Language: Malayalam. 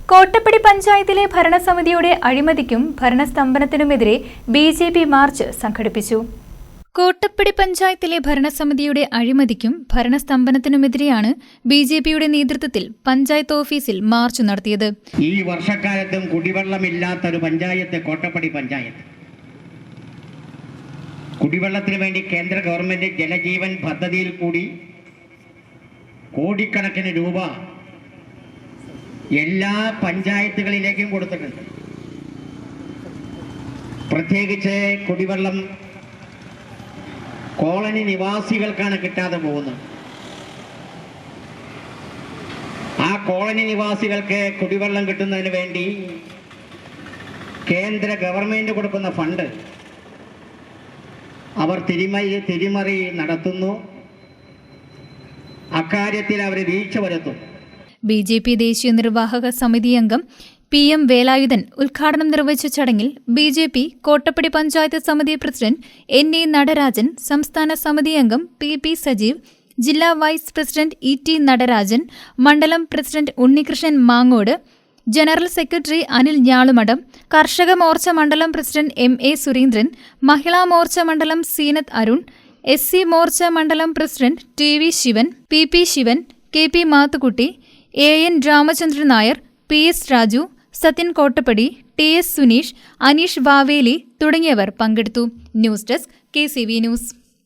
കോട്ടപ്പടി പഞ്ചായത്തിലെ ഭരണസമിതിയുടെ അഴിമതിക്കും ഭരണസ്തംഭനത്തിനുമെതിരെ ബി.ജെ.പി. മാർച്ച് സംഘടിപ്പിച്ചു. കോട്ടപ്പടി പഞ്ചായത്തിലെ ഭരണസമിതിയുടെ അഴിമതിക്കും ഭരണസ്തംഭനത്തിനുമെതിരെയാണ് ബി.ജെ.പിയുടെ നേതൃത്വത്തിൽ പഞ്ചായത്ത് ഓഫീസിൽ മാർച്ച് നടത്തിയത്. ഈ വർഷക്കാലത്തും കുടിവെള്ളമില്ലാത്തൊരു പഞ്ചായത്ത് കോട്ടപ്പടി പഞ്ചായത്ത്. കുടിവെള്ളത്തിന് വേണ്ടി കേന്ദ്ര ഗവൺമെന്റ് ജലജീവൻ പദ്ധതിയിൽ കൂടി കോടിക്കണക്കിന് രൂപ എല്ലാ പഞ്ചായത്തുകളിലേക്കും കൊടുത്തിട്ടുണ്ട്. പ്രത്യേകിച്ച് കുടിവെള്ളം കോളനി നിവാസികൾക്കാണ് കിട്ടാതെ പോകുന്നത്. ആ കോളനി നിവാസികൾക്ക് കുടിവെള്ളം കിട്ടുന്നതിന് വേണ്ടി കേന്ദ്ര ഗവൺമെന്റ് കൊടുക്കുന്ന ഫണ്ട് അവർ തിരിമറി നടത്തുന്നു. അക്കാര്യത്തിൽ അവർ വീഴ്ച വരുത്തും. ബി.ജെ.പി. ദേശീയ നിർവാഹക സമിതി അംഗം പി.എം. വേലായുധൻ ഉദ്ഘാടനം നിർവഹിച്ച ചടങ്ങിൽ ബി.ജെ.പി. കോട്ടപ്പടി പഞ്ചായത്ത് സമിതി പ്രസിഡന്റ് എൻ.എ. നടരാജൻ, സംസ്ഥാന സമിതി അംഗം പി.പി. സജീവ്, ജില്ലാ വൈസ് പ്രസിഡന്റ് ഇ.ടി. നടരാജൻ, മണ്ഡലം president Unnikrishnan Mangode, general secretary Anil Njalumadom, കർഷക മോർച്ച മണ്ഡലം പ്രസിഡന്റ് എം.എ. സുരേന്ദ്രൻ, മഹിളാ മോർച്ച മണ്ഡലം സീനത്ത് അരുൺ, എസ്.സി. മോർച്ച മണ്ഡലം president TV. Sivan, PP. Sivan, KP. Mathukutty, AN. Ramachandran Nair, PS. Raju, Sathyan Kottappady, TS. Suneesh, Aneesh Vaveli തുടങ്ങിയവർ പങ്കെടുത്തു. News desk KCV news.